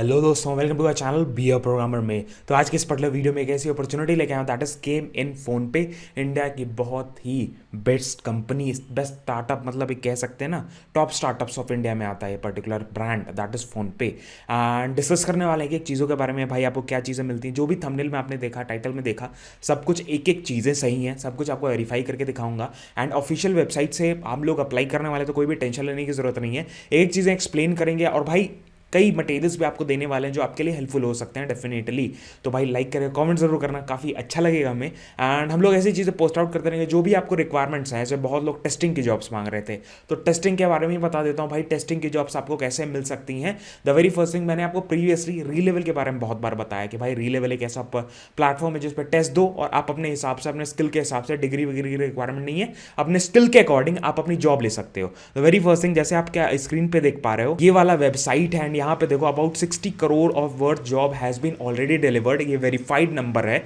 Hello दोस्तों, welcome to our channel be a programmer में। तो आज के इस पर्टिकुलर वीडियो में एक ऐसी अपॉर्चुनिटी लेके आया हूं that is came in phone पे। इंडिया की बहुत ही बेस्ट कंपनी, बेस्ट स्टार्टअप, मतलब एक कह सकते हैं ना, टॉप स्टार्टअप्स ऑफ इंडिया में आता है ये particular brand that is phone पे। एंड डिस्कस करने वाले हैं कि चीज़ों के बारे में, भाई आपको क्या चीज़ें मिलती हैं। जो भी थंबनेल में आपने देखा, टाइटल में देखा, सब कुछ एक एक चीज़ें सही हैं, सब कुछ आपको वेरीफाई करके दिखाऊंगा। एंड ऑफिशियल वेबसाइट से हम लोग अप्लाई करने वाले, तो कोई भी टेंशन लेने की जरूरत नहीं है। एक चीज़ें एक्सप्लेन करेंगे और भाई कई मटेरियल्स भी आपको देने वाले हैं जो आपके लिए हेल्पफुल हो सकते हैं डेफिनेटली। तो भाई लाइक करें, कमेंट जरूर करना, काफ़ी अच्छा लगेगा हमें। एंड हम लोग ऐसी चीज़ें पोस्ट आउट करते रहेंगे जो भी आपको रिक्वायरमेंट्स हैं। जैसे बहुत लोग टेस्टिंग की जॉब्स मांग रहे थे, तो टेस्टिंग के बारे में ही बता देता हूँ भाई। टेस्टिंग की जॉब्स आपको कैसे मिल सकती हैं। द वेरी फर्स्ट थिंग, मैंने आपको प्रीवियसली री लेवल के बारे में बहुत बार बताया कि भाई री लेवल एक ऐसा प्लेटफॉर्म है जिस पर टेस्ट दो और आप अपने हिसाब से, अपने स्किल के हिसाब से, डिग्री वगैरह की रिक्वायरमेंट नहीं है, अपने स्किल के अकॉर्डिंग आप अपनी जॉब ले सकते हो। द वेरी फर्स्ट थिंग, जैसे आप क्या स्क्रीन पे देख पा रहे हो, ये वाला वेबसाइट है एंड यहाँ पे देखो about 60 crore of worth job has been already delivered. ये वेरीफाइड नंबर है,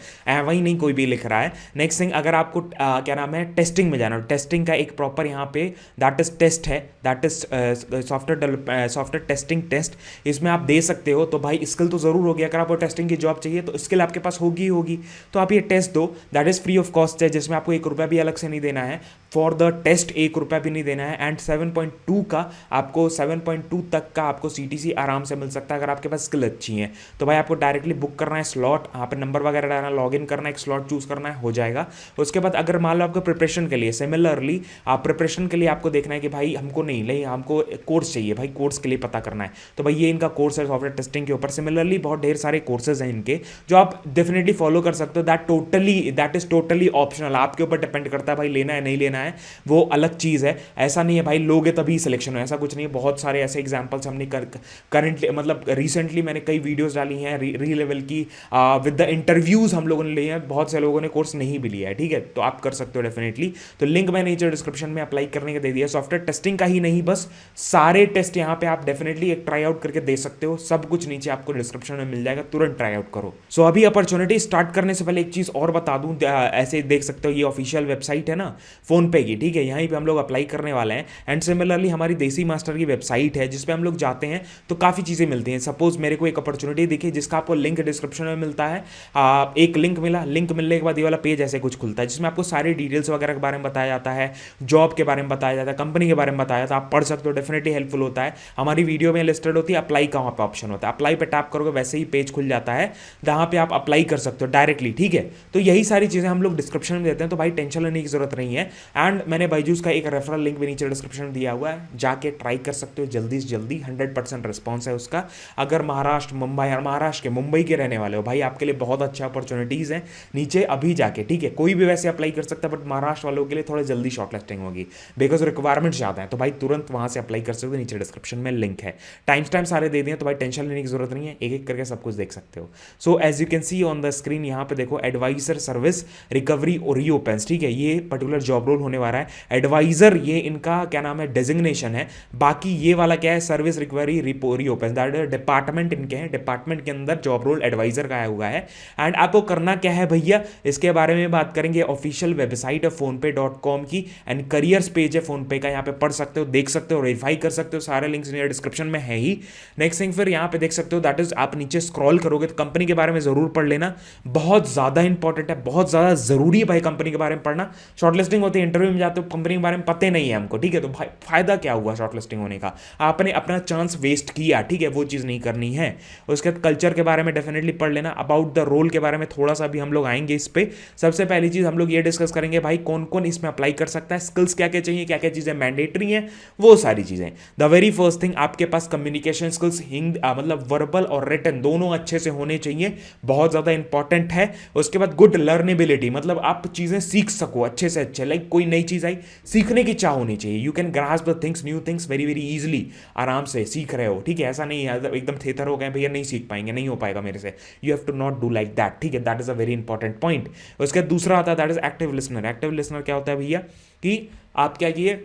वही नहीं कोई भी लिख रहा है। नेक्स्ट थिंग, अगर आपको क्या नाम है, टेस्टिंग में जाना, टेस्टिंग का एक प्रॉपर यहाँ पे दैट इज टेस्ट है, that is software testing test, इसमें आप दे सकते हो। तो भाई स्किल तो जरूर होगी, अगर आपको टेस्टिंग की जॉब चाहिए तो स्किल आपके पास होगी ही होगी। तो आप ये टेस्ट दो, that is free of cost है, जिसमें आपको 1 रुपया भी अलग से नहीं देना है। फॉर द टेस्ट 1 रुपया भी नहीं देना है। एंड 7.2 का आपको 7.2 तक का आपको CTC आराम से मिल सकता है अगर आपके पास स्किल अच्छी है। तो भाई आपको डायरेक्टली बुक करना है स्लॉट, यहाँ पे नंबर वगैरह डालना, लॉग इन करना है, एक स्लॉट चूज करना है, हो जाएगा। उसके बाद अगर मान लो आपको प्रिपरेशन के लिए, सिमिलरली आप प्रिपरेशन के लिए आपको देखना है कि भाई हमको नहीं हमको कोर्स चाहिए, भाई कोर्स के लिए पता करना है, तो भाई ये इनका कोर्स है सॉफ्टवेयर टेस्टिंग के ऊपर। सिमिलरली बहुत ढेर सारे कोर्सेज हैं इनके जो आप डेफिनेटली फॉलो कर सकते हो। दैट इज टोटली ऑप्शनल, आपके ऊपर डिपेंड करता है भाई लेना है नहीं लेना है, वो अलग चीज़ है। ऐसा नहीं है भाई लोगे तभी सिलेक्शन हो, ऐसा कुछ नहीं है। बहुत सारे ऐसे एग्जाम्पल्स हमने करंटली, मतलब रिसेंटली मैंने कई वीडियोस डाली हैं री लेवल की, विद द इंटरव्यूज हम लोगों ने लिए हैं। बहुत से लोगों ने कोर्स नहीं भी लिया है, ठीक है, तो आप कर सकते हो डेफिनेटली। तो लिंक मैंने नीचे डिस्क्रिप्शन में अप्लाई करने का दे दिया। सॉफ्टवेयर टेस्टिंग का ही नहीं, बस सारे टेस्ट यहाँ पे आप डेफिनेटली एक ट्राई आउट करके दे सकते हो। सब कुछ नीचे आपको डिस्क्रिप्शन में मिल जाएगा, तुरंत ट्राई आउट करो। सो अभी अपॉर्चुनिटी स्टार्ट करने से पहले एक चीज और बता दूं, ऐसे देख सकते हो ये ऑफिशियल वेबसाइट है ना फोन पे की, ठीक है, यहीं पे हम लोग अप्लाई करने वाले हैं। एंड सिमिलरली हमारी देसी मास्टर की वेबसाइट है जिसपे हम लोग जाते हैं तो काफ़ी चीज़ें मिलती हैं। सपोज मेरे को एक अपॉर्चुनिटी दिखी जिसका आपको लिंक डिस्क्रिप्शन में मिलता है, एक लिंक मिला, लिंक मिलने के बाद ये वाला पेज ऐसे कुछ खुलता है जिसमें आपको सारी डिटेल्स वगैरह के बारे में बताया जाता है, जॉब के बारे में बताया जाता है, कंपनी के बारे में बताया जाता है। आप पढ़ सकते हो, डेफिनेटली हेल्पफुल होता है। हमारी वीडियो में लिस्टेड होती है अप्लाई का, वहाँ पे ऑप्शन होता है, अप्लाई पे टैप करोगे वैसे ही पेज खुल जाता है जहाँ पे आप अप्लाई कर सकते हो डायरेक्टली, ठीक है। तो यही सारी चीज़ें हम लोग डिस्क्रिप्शन में देते हैं, तो भाई टेंशन लेने की जरूरत नहीं है। एंड मैंने बायजूस का एक रेफरल लिंक भी नीचे डिस्क्रिप्शन में दिया हुआ है, जाके ट्राई कर सकते हो जल्दी से जल्दी। 100% रिस्पॉन्स है उसका। अगर महाराष्ट्र मुंबई और महाराष्ट्र के मुंबई के रहने वाले हो भाई, आपके लिए बहुत अच्छा अपॉर्चुनिटीज़ हैं नीचे अभी जाके, ठीक है। कोई भी वैसे अप्लाई कर सकता है बट महाराष्ट्र वालों के लिए थोड़ा जल्दी शॉर्टलिस्टिंग होगी बिकॉज रिक्वायरमेंट्स ज़्यादा है। तो भाई तुरंत वहाँ से अप्लाई कर सकते हो, नीचे डिस्क्रिप्शन में लिंक है। टाइम सारे दे दिए, तो भाई टेंशन लेने की जरूरत नहीं है, एक एक करके सब कुछ देख सकते हो। So as you can see on the screen, यहाँ पे देखो एडवाइजर सर्विस रिकवरी और रीओपन्स, ठीक है, ये पर्टिकुलर जॉब रोल होने वाला है। एडवाइजर ये इनका क्या नाम है, डेजिग्नेशन है। बाकी ये वाला क्या है, service recovery reopen, that department इनके हैं, डिपार्टमेंट के अंदर जॉब रोल एडवाइजर का आया हुआ है। एंड आपको करना क्या है भैया, इसके बारे में बात करेंगे। ऑफिशियल वेबसाइट है फोनपे.com की एंड करियर्स पेज है फोनपे का, यहाँ पे पढ़ सकते हो, देख सकते हो, वेरीफाई कर सकते हो, सारे लिंक्स डिस्क्रिप्शन में है ही। नेक्स्ट थिंग फिर यहाँ पे देख सकते हो, दैट इज आप नीचे स्क्रॉल करोगे तो कंपनी के बारे में जरूर पढ़ लेना, बहुत ज्यादा इंपॉर्टेंट है, बहुत ज्यादा जरूरी है भाई कंपनी के बारे में पढ़ना। शॉर्टलिस्टिंग होती है, इंटरव्यू में जाते हो, कंपनी के बारे में पता नहीं है हमको, ठीक है, तो भाई फायदा क्या हुआ शॉर्टलिस्टिंग होने का, आपने अपना चांस वेस्ट किया, ठीक है, वो चीज़ नहीं करनी है। उसके बाद कल्चर के बारे में डेफिनेटली पढ़ लेना, अबाउट द रोल के बारे में थोड़ा सा भी हम लोग आएंगे इस पे। सबसे पहली चीज़ हम लोग ये डिस्कस करेंगे भाई कौन कौन इसमें अप्लाई कर सकता है, स्किल्स क्या क्या चाहिए, क्या क्या चीज़ें मैंडेटरी हैं, वो सारी चीज़ें। द वेरी फर्स्ट थिंग, आपके पास कम्युनिकेशन स्किल्स मतलब वर्बल और रिटन दोनों अच्छे से होने चाहिए, बहुत ज़्यादा इंपॉर्टेंट है। उसके बाद गुड लर्नेबिलिटी, मतलब आप चीज़ें सीख सको अच्छे से अच्छे, लाइक कोई नई चीज़ आई सीखने की चाह होनी चाहिए। You can grasp the things, new things very very easily, आराम से सीख रहे हो, ठीक है। ऐसा नहीं है एकदम थेथर हो गए भैया नहीं सीख पाएंगे, नहीं हो पाएगा मेरे से, you have to not do like that, ठीक है। That is a very important point. उसके दूसरा आता है that is active listener. Active listener क्या होता है भैया, कि आप क्या किए,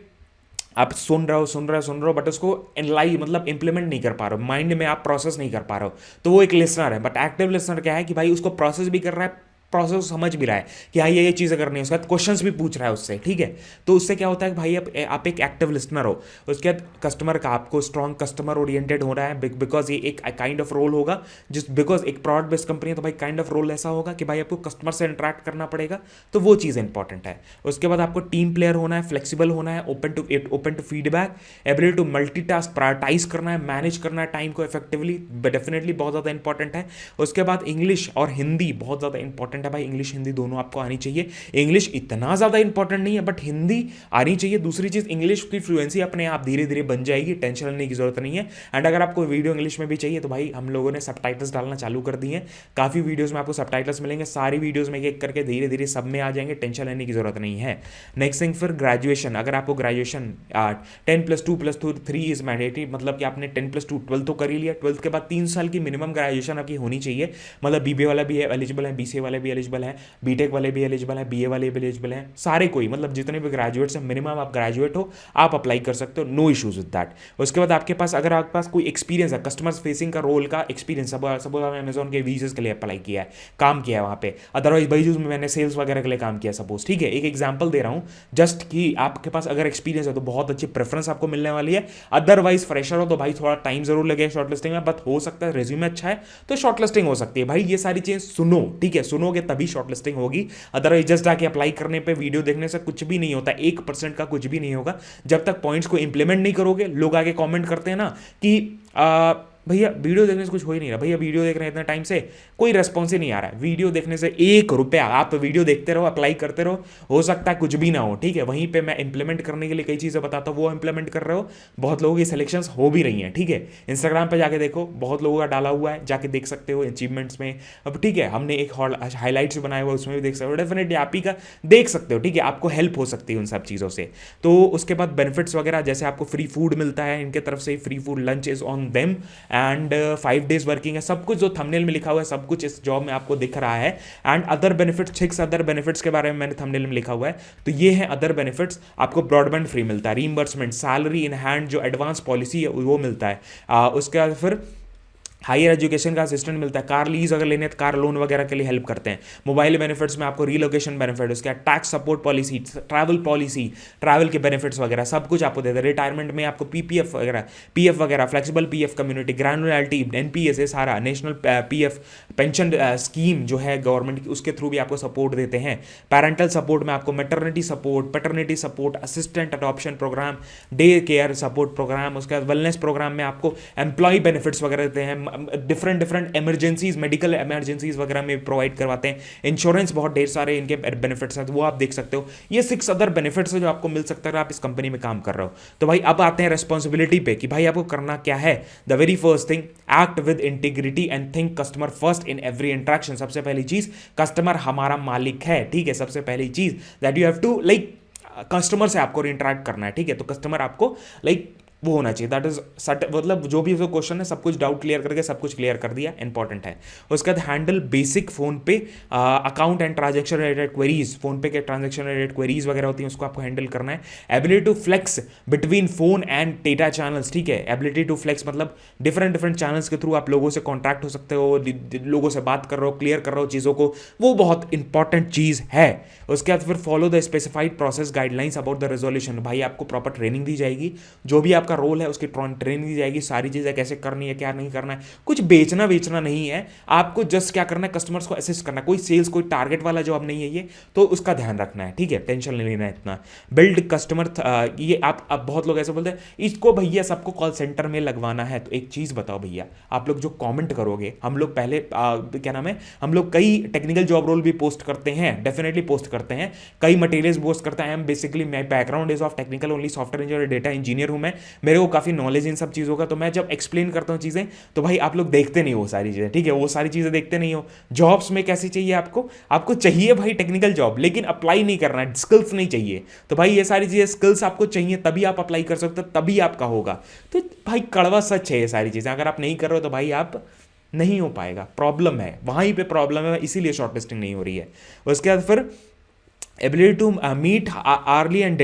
आप सुन रहे हो बट उसको एनालाइज मतलब इंप्लीमेंट नहीं कर पा रहे हो, माइंड में आप प्रोसेस नहीं कर पा रहे हो, तो वो एक लिसनर है। बट एक्टिव लिसनर क्या है कि भाई उसको प्रोसेस भी कर रहा है, प्रोसेस समझ भी रहा है कि हाँ ये चीज़ें करनी है, उसके बाद क्वेश्चंस भी पूछ रहा है उससे, ठीक है। तो उससे क्या होता है कि भाई आप एक एक्टिव लिसनर हो, उसके बाद कस्टमर का आपको स्ट्रॉन्ग कस्टमर ओरिएंटेड हो रहा है, बिकॉज ये एक काइंड ऑफ रोल होगा जिस, बिकॉज एक प्रोडक्ट बेस्ड कंपनी है तो भाई काइंड ऑफ रोल ऐसा होगा कि भाई आपको कस्टमर से इंटरेक्ट करना पड़ेगा, तो वो चीज़ इंपॉर्टेंट है। उसके बाद आपको टीम प्लेयर होना है, फ्लेक्सिबल होना है, open to feedback, ability to multitask, prioritise करना है, मैनेज करना है टाइम को इफेक्टिवली, डेफिनेटली बहुत ज़्यादा इंपॉर्टेंट है। उसके बाद इंग्लिश और हिंदी बहुत ज़्यादा इंपॉर्टेंट है भाई, इंग्लिश हिंदी दोनों आपको आनी चाहिए। इंग्लिश इतना ज़्यादा इंपॉर्टेंट नहीं है बट हिंदी आनी चाहिए। दूसरी चीज़, इंग्लिश की फ्लुएंसी अपने आप धीरे धीरे बन जाएगी, टेंशन लेने की जरूरत नहीं है। एंड अगर आपको वीडियो इंग्लिश में भी चाहिए तो भाई हम लोगों ने सबटाइटल्स डालना चालू कर दिए हैं, काफ़ी वीडियोज़ में आपको सबटाइटल्स मिलेंगे, सारी वीडियोज़ में एक करके धीरे धीरे सब में आ जाएंगे, टेंशन लेने की जरूरत नहीं है। नेक्स्ट थिंग, फिर ग्रेजुएशन, अगर आपको ग्रेजुएशन 10+2+3 इज मैंडेटरी, मतलब कि आपने 10+2 12 तो कर ही लिया, 12 के बाद 3 साल की मिनिमम ग्रेजुएशन आपकी होनी चाहिए, मतलब बीबीए वाला भी एलिजिबल है, बीसीए वाले भी एलिजिबल है, बीटेक वाले भी एलिजिबल है, बीए वाले भी एलिजिबल हैं, सारे कोई, मतलब जितने भी ग्रेजुएट्स हैं मिनिमम आप ग्रेजुएट हो, आप अप्लाई कर सकते हो, नो इशूज विद दैट। उसके बाद आपके पास, अगर आपके पास कोई एक्सपीरियंस है कस्टमर फेसिंग का रोल का एक्सपीरियंस, सपोज आपने अमेजोन के वीजेस के लिए अप्लाई किया है, काम किया है वहाँ पे, अदरवाइज बाइजूस में मैंने सेल्स वगैरह के लिए काम किया सपोज, ठीक है, एक एग्जाम्पल दे रहा हूँ जस्ट कि आपके पास अगर एक्सपीरियंस है तो बहुत अच्छी प्रेफरेंस आपको मिलने वाली है। अदरवाइज फ्रेशर हो तो भाई थोड़ा टाइम जरूर लगेगा शॉर्टलिस्टिंग में, बट हो सकता है रिज्यूमे अच्छा है तो शॉर्टलिस्टिंग हो सकती है। भाई ये सारी चीजें सुनो, ठीक है, सुनोगे तभी शॉर्टलिस्टिंग होगी, अदरवाइज जस्ट जाके अप्लाई करने पे वीडियो देखने से कुछ भी नहीं होता, 1% का कुछ भी नहीं होगा जब तक पॉइंट्स को इंप्लीमेंट नहीं करोगे। लोग आगे कमेंट करते हैं ना कि भैया वीडियो देखने से कुछ हो ही नहीं रहा, भैया वीडियो देख रहे हैं इतने टाइम से कोई रेस्पॉन्स ही नहीं आ रहा है, वीडियो देखने से 1 रुपया, आप वीडियो देखते रहो, अप्लाई करते रहो, हो सकता है कुछ भी ना हो, ठीक है। वहीं पे मैं इंप्लीमेंट करने के लिए कई चीज़ें बताता हूँ, वो इंप्लीमेंट कर रहे हो, बहुत लोगों की सिलेक्शंस हो भी रही हैं, ठीक है। इंस्टाग्राम पे जाके देखो, बहुत लोगों का डाला हुआ है, जाके देख सकते हो अचीवमेंट्स में। अब ठीक है, हमने एक हाईलाइट्स बनाया हुआ, उसमें भी देख सकते हो, डेफिनेटली आप ही का देख सकते हो, ठीक है, आपको हेल्प हो सकती है उन सब चीज़ों से। तो उसके बाद बेनिफिट्स वगैरह, जैसे आपको फ्री फूड मिलता है इनके तरफ से, free food lunch is on them, and 5 days working है, सब कुछ जो थंबनेल में लिखा हुआ है सब कुछ इस जॉब में आपको दिख रहा है। And other benefits, 6 other benefits के बारे में मैंने थंबनेल में लिखा हुआ है, तो ये है अदर बेनिफिट्स। आपको ब्रॉडबैंड फ्री मिलता है, रीइंबर्समेंट, सैलरी इन हैंड जो एडवांस पॉलिसी है वो मिलता है। उसके बाद फिर हायर एजुकेशन का असिस्टेंट मिलता है, कार लीज अगर लेने तो कार लोन वगैरह के लिए हेल्प करते हैं। मोबाइल बेनिफिट्स में आपको रीलोकेशन बेनिफिट, उसके बाद tax support policy, travel policy, travel के बेनिफिट्स वगैरह सब कुछ आपको देते हैं। रिटायरमेंट में आपको पीपीएफ वगैरह, फ्लेक्सिबल पीएफ, कम्युनिटी ग्रैनुलैरिटी, एनपीएस, ये सारा नेशनल पीएफ पेंशन स्कीम जो है गवर्नमेंट की, उसके थ्रू भी आपको सपोर्ट देते हैं। पैरेंटल सपोर्ट में आपको maternity support, paternity support, assistant adoption programme, day care support programme, उसके बाद वेलनेस प्रोग्राम में आपको एम्प्लॉय बेनिफिट्स वगैरह देते हैं, डिफरेंट इमरजेंसीज, मेडिकल इमरजेंसीज वगैरह में प्रोवाइड करवाते हैं। इंश्योरेंस, बहुत ढेर सारे इनके बेनिफिट्स हैं, तो वो आप देख सकते हो। ये 6 अदर बेनिफिट्स है जो आपको मिल सकता है आप इस कंपनी में काम कर रहे हो। तो भाई अब आते हैं रेस्पॉन्सिबिलिटी पे कि भाई आपको करना क्या है। The very first thing, act with integrity and think customer first in every interaction. सबसे पहली चीज, कस्टमर हमारा मालिक है, ठीक है, सबसे पहली चीज that you have to like, customer से आपको इंटरेक्ट करना है, ठीक है, तो कस्टमर आपको लाइक वो होना चाहिए, दैट इज सट, मतलब जो भी क्वेश्चन है सब कुछ डाउट क्लियर करके सब कुछ क्लियर कर दिया, इंपॉर्टेंट है। उसके बाद हैंडल बेसिक फोन पे account and transaction related queries, phone पे के ट्रांजेक्शन रिलेटेड क्वेरीज वगैरह होती हैं उसको आपको हैंडल करना है। Ability to flex between phone and data channels, ठीक है, एबिलिटी टू फ्लेक्स मतलब डिफरेंट चैनल्स के थ्रू आप लोगों से कॉन्टैक्ट हो सकते हो, लोगों से बात कर रहे हो, क्लियर कर रहे हो चीज़ों को, वो बहुत इंपॉर्टेंट चीज़ है। उसके बाद फिर follow the specified process guidelines about the resolution, भाई आपको प्रॉपर ट्रेनिंग दी जाएगी, जो भी आपका रोल है उसकी ट्रेनिंग दी जाएगी, सारी चीजें कैसे करनी है, क्या नहीं करना है, कुछ बेचना नहीं है आपको, जस्ट क्या करना है, कस्टमर्स को असिस्ट करना है। कोई सेल्स, कोई टारगेट वाला जॉब नहीं है ये, तो उसका ध्यान रखना है, ठीक है, टेंशन नहीं लेना है इतना। बिल्ड कस्टमर, ये आप अब बहुत लोग ऐसे बोलते हैं इसको भैया सबको कॉल सेंटर में लगवाना है, तो एक चीज बताओ भैया, आप लोग जो कॉमेंट करोगे, हम लोग पहले क्या नाम है, हम लोग कई टेक्निकल जॉब रोल भी पोस्ट करते हैं, डेफिनेटली पोस्ट करते हैं, कई मटेरियल्स पोस्ट करते हैं। Basically my background is of technical only, software engineer, data engineer हूं मैं, मेरे को काफी नॉलेज इन सब चीज़ों का, तो मैं जब एक्सप्लेन करता हूँ चीज़ें तो भाई आप लोग देखते नहीं हो सारी चीज़ें, ठीक है, वो सारी चीज़ें देखते नहीं हो। जॉब्स में कैसी चाहिए आपको चाहिए भाई टेक्निकल जॉब, लेकिन अप्लाई नहीं करना है, स्किल्स नहीं चाहिए, तो भाई ये सारी चीज़ें स्किल्स आपको चाहिए, तभी आप अप्लाई कर सकते हो, तभी आपका होगा। तो भाई कड़वा सच है ये सारी चीज़ें, अगर आप नहीं कर रहे हो तो भाई आप नहीं हो पाएगा, प्रॉब्लम है वहीं पे, प्रॉब्लम है, इसीलिए शॉर्टलिस्टिंग नहीं हो रही है। उसके बाद फिर ability to meet early and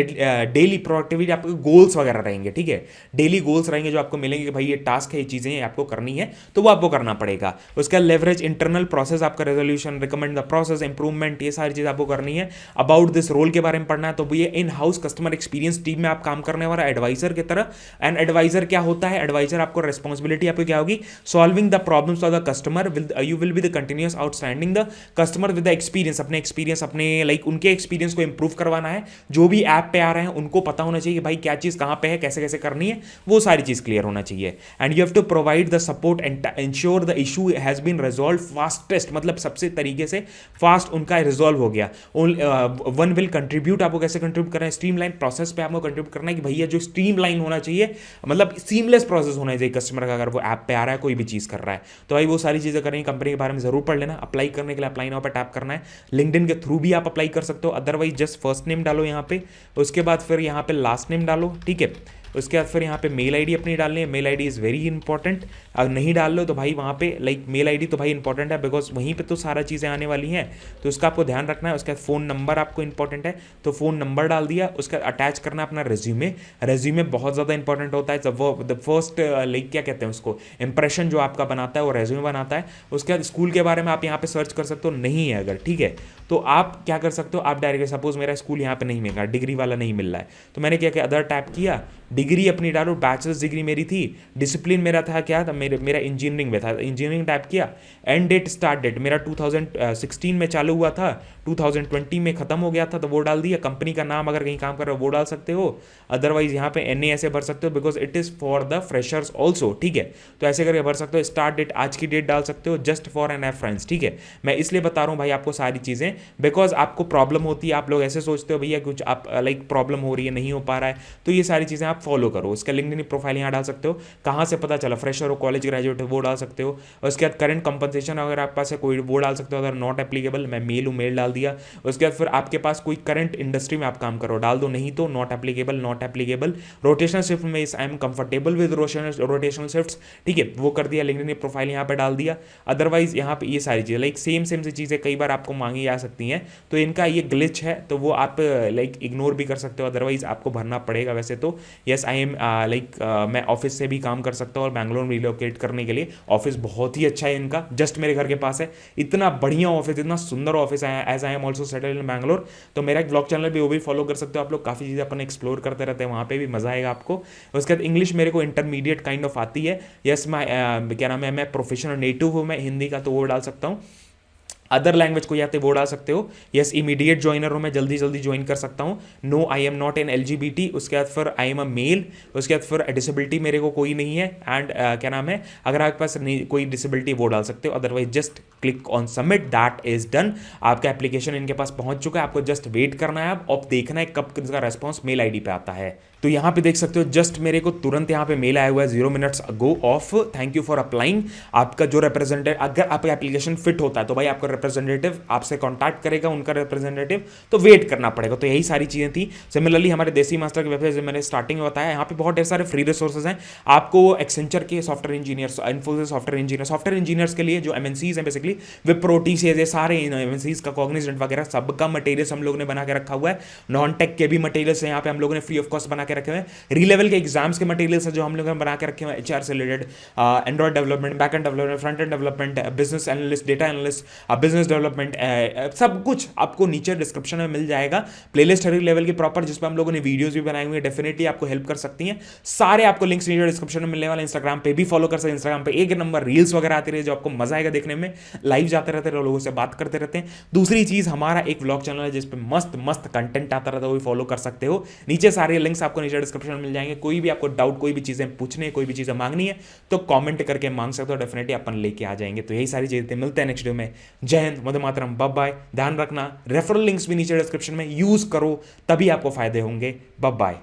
daily productivity, आपके गोल्स वगैरह रहेंगे, ठीक है, डेली गोल्स रहेंगे जो आपको मिलेंगे कि भाई ये टास्क है, ये चीज़ें हैं, आपको करनी है, तो वो आपको करना पड़ेगा। उसका लेवरेज इंटरनल प्रोसेस, आपका resolution, recommend the process, improvement, ये सारी चीज़ आपको करनी है। अबाउट दिस रोल के बारे में पढ़ना है, तो ये in house customer experience team में आप काम करने वाला एडवाइजर की तरह। एंड एडवाइजर क्या होता है, एडवाइजर आपको रिस्पॉन्सिबिलिटी आपकी क्या होगी, solving the problems of the customer, you will be the continuous outstanding the customer with the experience, अपने एक्सपीरियंस, अपने लाइक उनके एक्सपीरियंस को इंप्रूव करवाना है। जो भी ऐप पे आ रहे हैं उनको पता होना चाहिए कि भाई क्या चीज़ कहाँ पे है, कैसे कैसे करनी है, वो सारी चीज़ क्लियर होना चाहिए। And you have to provide the support and ensure the issue has been resolve fastest, मतलब सबसे तरीके से फास्ट उनका रिजॉल्व हो गया। वन विल कंट्रीब्यूट, आपको कैसे कंट्रीब्यूट करना है, स्ट्रीमलाइन प्रोसेस पे आपको कंट्रीब्यूट करना है कि भैया जो स्ट्रीमलाइन होना चाहिए, मतलब सीमलेस प्रोसेस होना चाहिए कस्टमर का, अगर वो ऐप पे आ रहा है, कोई भी चीज़ कर रहा है, तो भाई वो सारी चीज़ें करेंगे। कंपनी के बारे में जरूर पढ़ लेना। अप्लाई करने के लिए अप्लाई नाउ पे टैप करना है। लिंक्डइन के थ्रू भी आप अप्लाई कर सकते हो, अदरवाइज जस्ट फर्स्ट नेम डालो यहाँ पे, उसके बाद फिर यहाँ पे लास्ट नेम डालो, ठीक है। उसके बाद फिर यहाँ पे मेल आईडी अपनी डालनी है। Mail ID is very important, अगर नहीं डाल लो तो भाई वहाँ पे लाइक मेल आईडी तो भाई इंपॉर्टेंट है, बिकॉज वहीं पे तो सारा चीज़ें आने वाली हैं, तो उसका आपको ध्यान रखना है। उसके बाद फ़ोन नंबर आपको इंपॉर्टेंट है, तो फ़ोन नंबर डाल दिया। उसका अटैच करना अपना रेज्यूमे। रेज्यूमे बहुत ज़्यादा इंपॉर्टेंट होता है, जब वो द फर्स्ट लाइक क्या कहते हैं उसको, इंप्रेशन जो आपका बनाता है वो रेज्यूमे बनाता है। उसके बाद स्कूल के बारे में आप यहाँ पे सर्च कर सकते हो, नहीं है अगर, ठीक है, तो आप क्या कर सकते हो, आप डायरेक्ट सपोज मेरा स्कूल यहाँ पे नहीं मिल रहा, डिग्री वाला नहीं मिल रहा है, तो मैंने क्या किया, अदर टैप किया, डिग्री अपनी डालो, बैचलर्स डिग्री मेरी थी, डिसिप्लिन मेरा था क्या था, मेरा इंजीनियरिंग में था, इंजीनियरिंग टाइप किया। एंड डेट, स्टार्ट डेट मेरा 2016 में चालू हुआ था, 2020 में खत्म हो गया था, तो वो डाल दिया। कंपनी का नाम अगर कहीं काम कर रहे हो वो डाल सकते हो, अदरवाइज यहाँ पे NA ऐसे भर सकते हो, because it is for the freshers also, ठीक है, तो ऐसे करके भर सकते हो। स्टार्ट डेट आज की डेट डाल सकते हो, जस्ट फॉर एन रेफरेंस, ठीक है। मैं इसलिए बता रहा हूँ भाई आपको सारी चीज़ें, बिकॉज आपको प्रॉब्लम होती है, आप लोग ऐसे सोचते हो भैया कुछ आप लाइक प्रॉब्लम हो रही है, नहीं हो पा रहा है, तो ये सारी चीज़ें आप फॉलो करो। उसका लिंक्डइन प्रोफाइल यहाँ डाल सकते हो, कहाँ से पता चला, फ्रेशर हो, कॉलेज ग्रेजुएट हो, वो डाल सकते हो। उसके बाद करंट कंपनसेशन अगर आपके पास है कोई, वो डाल सकते हो, अगर नॉट एप्लीकेबल, मैं मेल हूँ, मेल डाल दिया। उसके बाद फिर आपके पास कोई करंट इंडस्ट्री में आप काम करो, डाल दो, नहीं तो not applicable, not applicable. Rotational shift में I am comfortable with rotational shifts, ठीक है, वो कर दिया। लिंक्डइन प्रोफाइल यहाँ पे डाल दिया। अदरवाइज यहाँ पे ये सारी चीज़ें लाइक सेम सी चीज़ें कई बार आपको मांगी जा सकती हैं, तो इनका ये ग्लिच है, तो वो आप लाइक इग्नोर भी कर सकते हो, अदरवाइज आपको भरना पड़ेगा वैसे तो। यस आई एम लाइक मैं ऑफिस से भी काम कर सकता हूँ, और बैंगलोर में रिलोकेट करने के लिए ऑफिस बहुत ही अच्छा है इनका, जस्ट मेरे घर के पास है। इतना बढ़िया ऑफिस, इतना सुंदर ऑफिस है, as I am also settle in Bangalore. तो मेरा एक ब्लॉग चैनल भी, वो भी फॉलो कर सकते हो आप लोग, काफ़ी चीज़ें अपन एक्सप्लोर करते रहते हैं, वहाँ पे भी मज़ा आएगा आपको। उसके बाद इंग्लिश मेरे को इंटरमीडिएट काइंड ऑफ आती है। यस मैं क्या नाम है, मैं प्रोफेशनल नेटिव हूँ मैं हिंदी का, तो वो डाल सकता हूँ। अदर लैंग्वेज कोई आते वो डाल सकते हो। यस इमीडिएट ज्वाइनर हूँ मैं, जल्दी जल्दी ज्वाइन कर सकता हूँ। No I am not an LGBT। उसके बाद फिर आई एम अ मेल। उसके बाद फिर डिसेबिलिटी मेरे को कोई नहीं है। एंड क्या नाम है, अगर आपके पास कोई डिसेबिलिटी वो डाल सकते हो, otherwise just click on submit, that is done. आपका एप्लीकेशन इनके पास पहुंच चुका है, आपको जस्ट वेट करना है, अब देखना है कब इसका रेस्पॉन्स मेल ID पे आता है। तो यहाँ पे देख सकते हो, जस्ट मेरे को तुरंत यहाँ पे मेल आया हुआ है 0 minutes ago of thank you for applying. आपका जो रिप्रेजेंटेटिव, अगर आपका एप्लीकेशन फिट होता है तो भाई आपका रिप्रेजेंटेटिव आपसे कांटेक्ट करेगा, उनका रिप्रेजेंटेटिव, तो वेट करना पड़ेगा। तो यही सारी चीज़ें थी। सिमिलरली हमारे देसी मास्टर की वेबसाइट, मैंने स्टार्टिंग में बताया, यहाँ पे बहुत ढेर सारे फ्री रिसोर्सेज हैं। आपको एक्सेंचर के software engineers, Infosys software engineers के लिए जो MNCs हैं बेसिकली, विप्रो, TCS, ये सारे MNCs का, कॉग्निजेंट वगैरह सबका मटेरियल्स हम लोग ने बना के रखा हुआ है। नॉन टेक के भी मटेरियल्स हैं यहाँ पे हम लोगों ने फ्री ऑफ कॉस्ट बना के रखे हुए हैं। री-लेवल के एग्जाम्स के मटेरियल्स जो हम लोगों ने बना के रखे हुए हैं, HR से related, Android development, back and development, front end development, business analyst, data analyst, business development, सब कुछ आपको नीचे डिस्क्रिप्शन में मिल जाएगा। प्लेलिस्ट हर लेवल की प्रॉपर, जिस पर हम लोगों ने वीडियोस भी बनाई हुई है, डेफिनेटली आपको हेल्प कर सकती हैं। सारे आपको लिंक्स नीचे डिस्क्रिप्शन में मिलने वाले। इंस्टाग्राम पे भी फॉलो कर सकते हैं, इंस्टाग्राम पे एक नंबर रील्स वगैरह आती रही जो आपको मजा आएगा देखने में, लाइव जाते रहते हैं, लोगों से बात करते रहते हैं। दूसरी चीज, हमारा एक व्लॉग चैनल है जिसपे मस्त मस्त कंटेंट आता रहता है, वो भी फॉलो कर सकते हो। नीचे सारे लिंक्स आपको नीचे डिस्क्रिप्शन में मिल जाएंगे। कोई भी आपको डाउट, कोई भी चीजें पूछनी है, कोई भी चीजें मांगनी है, तो कमेंट करके मांग सकते हो, डेफिनेटली अपन लेके आ जाएंगे। तो यही सारी चीजें, मिलते हैं नेक्स्ट वीडियो में। जय हिंद, वंदे मातरम, बाय बाय। ध्यान रखना, रेफरल लिंक्स भी नीचे डिस्क्रिप्शन में यूज करो, तभी आपको फायदे होंगे। Bye bye.